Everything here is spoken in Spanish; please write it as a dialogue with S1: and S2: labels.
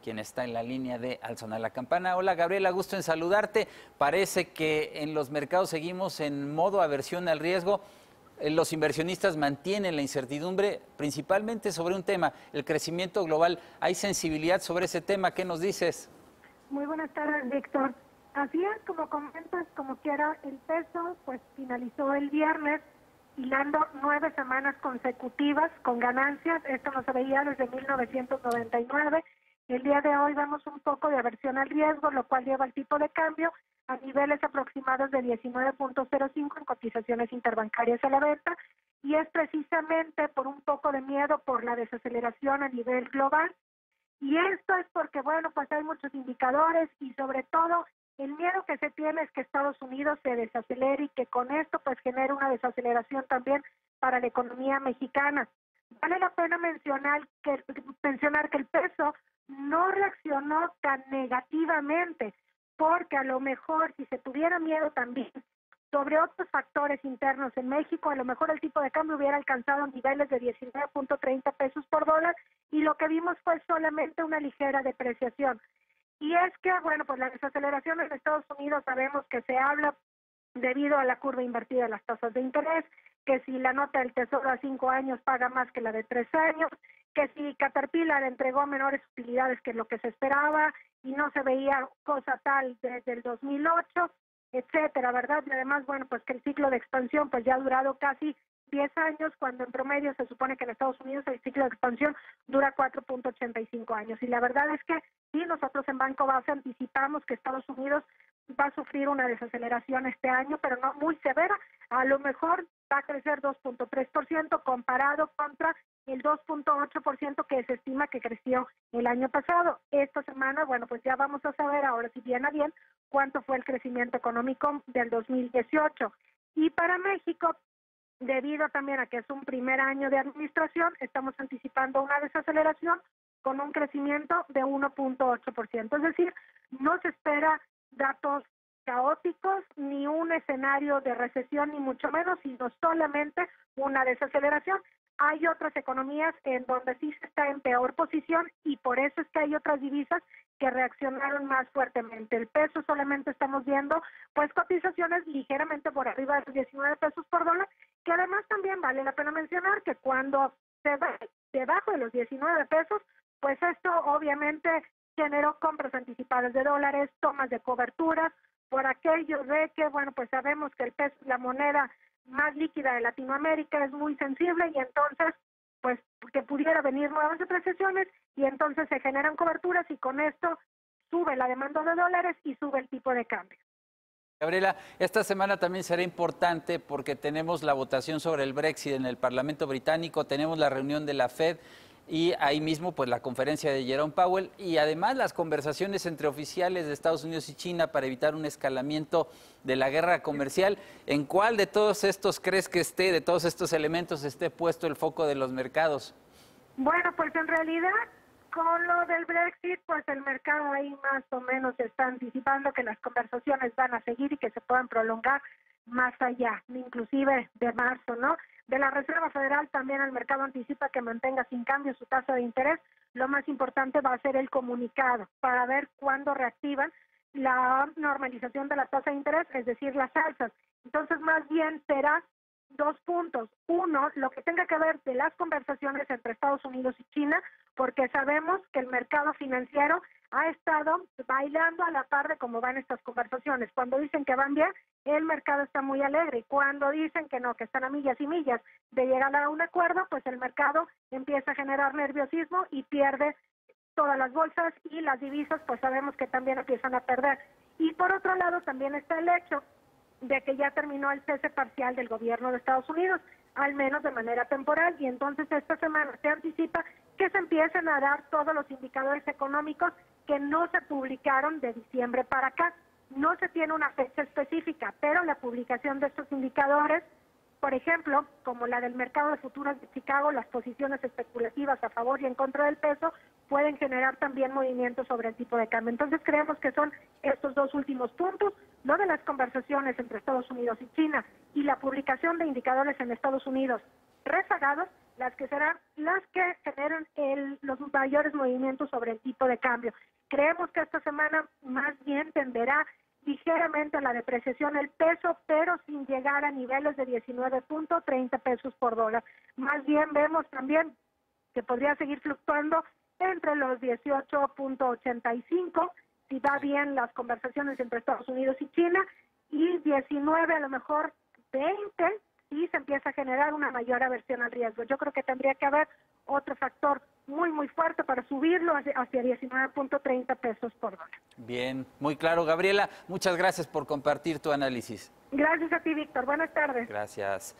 S1: quien está en la línea de Al Sonar la Campana. Hola Gabriela, gusto en saludarte. Parece que en los mercados seguimos en modo aversión al riesgo. Los inversionistas mantienen la incertidumbre, principalmente sobre un tema, el crecimiento global. ¿Hay sensibilidad sobre ese tema? ¿Qué nos dices?
S2: Muy buenas tardes, Víctor. Así es, como comentas, como quiera, el peso pues finalizó el viernes hilando 9 semanas consecutivas con ganancias. Esto no se veía desde 1999. El día de hoy vemos un poco de aversión al riesgo, lo cual lleva el tipo de cambio a niveles aproximados de 19.05 en cotizaciones interbancarias a la venta, y es precisamente por un poco de miedo por la desaceleración a nivel global. Y esto es porque, bueno, pues hay muchos indicadores y sobre todo el miedo que se tiene es que Estados Unidos se desacelere y que con esto pues genere una desaceleración también para la economía mexicana. Vale la pena mencionar que el peso no reaccionó tan negativamente, porque a lo mejor si se tuviera miedo también sobre otros factores internos en México, a lo mejor el tipo de cambio hubiera alcanzado niveles de 19.30 pesos por dólar, y lo que vimos fue solamente una ligera depreciación. Y es que, bueno, pues la desaceleración en Estados Unidos sabemos que se habla debido a la curva invertida de las tasas de interés, que si la nota del Tesoro a 5 años paga más que la de 3 años, que si Caterpillar entregó menores utilidades que lo que se esperaba y no se veía cosa tal desde el 2008, etcétera, ¿verdad? Y además, bueno, pues que el ciclo de expansión pues ya ha durado casi 10 años, cuando en promedio se supone que en Estados Unidos el ciclo de expansión dura 4.85 años. Y la verdad es que sí, nosotros en Banco Base anticipamos que Estados Unidos va a sufrir una desaceleración este año, pero no muy severa. A lo mejor va a crecer 2.3% comparado contra el 2.8% que se estima que creció el año pasado. Esta semana, bueno, pues ya vamos a saber, ahora si viene bien, cuánto fue el crecimiento económico del 2018. Y para México, debido también a que es un primer año de administración, estamos anticipando una desaceleración con un crecimiento de 1.8%. Es decir, no se espera datos caóticos, ni un escenario de recesión, ni mucho menos, sino solamente una desaceleración. Hay otras economías en donde sí se está en peor posición, y por eso es que hay otras divisas que reaccionaron más fuertemente. El peso solamente estamos viendo pues cotizaciones ligeramente por arriba de los 19 pesos por dólar, que además también vale la pena mencionar que cuando se va debajo de los 19 pesos, pues esto obviamente generó compras anticipadas de dólares, tomas de coberturas, por aquello de que, bueno, pues sabemos que el peso es la moneda más líquida de Latinoamérica, es muy sensible, y entonces, pues, que pudiera venir nuevas depreciaciones, y entonces se generan coberturas, y con esto sube la demanda de dólares y sube el tipo de cambio.
S1: Gabriela, esta semana también será importante porque tenemos la votación sobre el Brexit en el Parlamento británico, tenemos la reunión de la Fed y ahí mismo pues la conferencia de Jerome Powell, y además las conversaciones entre oficiales de Estados Unidos y China para evitar un escalamiento de la guerra comercial. ¿En cuál de todos estos crees que esté, de todos estos elementos, esté puesto el foco de los mercados?
S2: Bueno, pues en realidad con lo del Brexit, pues el mercado ahí más o menos está anticipando que las conversaciones van a seguir y que se puedan prolongar más allá, inclusive de marzo, ¿no? De la Reserva Federal también el mercado anticipa que mantenga sin cambio su tasa de interés. Lo más importante va a ser el comunicado para ver cuándo reactivan la normalización de la tasa de interés, es decir, las alzas. Entonces, más bien será 2 puntos. Uno, lo que tenga que ver de las conversaciones entre Estados Unidos y China, porque sabemos que el mercado financiero ha estado bailando a la par de cómo van estas conversaciones. Cuando dicen que van bien, el mercado está muy alegre, y cuando dicen que no, que están a millas y millas de llegar a un acuerdo, pues el mercado empieza a generar nerviosismo y pierde todas las bolsas, y las divisas pues sabemos que también empiezan a perder. Y por otro lado también está el hecho de que ya terminó el cese parcial del gobierno de Estados Unidos, al menos de manera temporal, y entonces esta semana se anticipa que se empiecen a dar todos los indicadores económicos que no se publicaron de diciembre para acá. No se tiene una fecha específica, pero la publicación de estos indicadores, por ejemplo, como la del mercado de futuros de Chicago, las posiciones especulativas a favor y en contra del peso, pueden generar también movimientos sobre el tipo de cambio. Entonces creemos que son estos dos últimos puntos, lo de las conversaciones entre Estados Unidos y China y la publicación de indicadores en Estados Unidos rezagados, las que serán las que generen los mayores movimientos sobre el tipo de cambio. Creemos que esta semana más bien tenderá ligeramente a la depreciación el peso, pero sin llegar a niveles de 19.30 pesos por dólar. Más bien vemos también que podría seguir fluctuando entre los 18.85, si va bien las conversaciones entre Estados Unidos y China, y 19, a lo mejor 20, si se empieza a generar una mayor aversión al riesgo. Yo creo que tendría que haber otro factor muy fuerte para subirlo hacia 19.30 pesos por dólar.
S1: Bien, muy claro. Gabriela, muchas gracias por compartir tu análisis.
S2: Gracias a ti, Víctor. Buenas tardes.
S1: Gracias.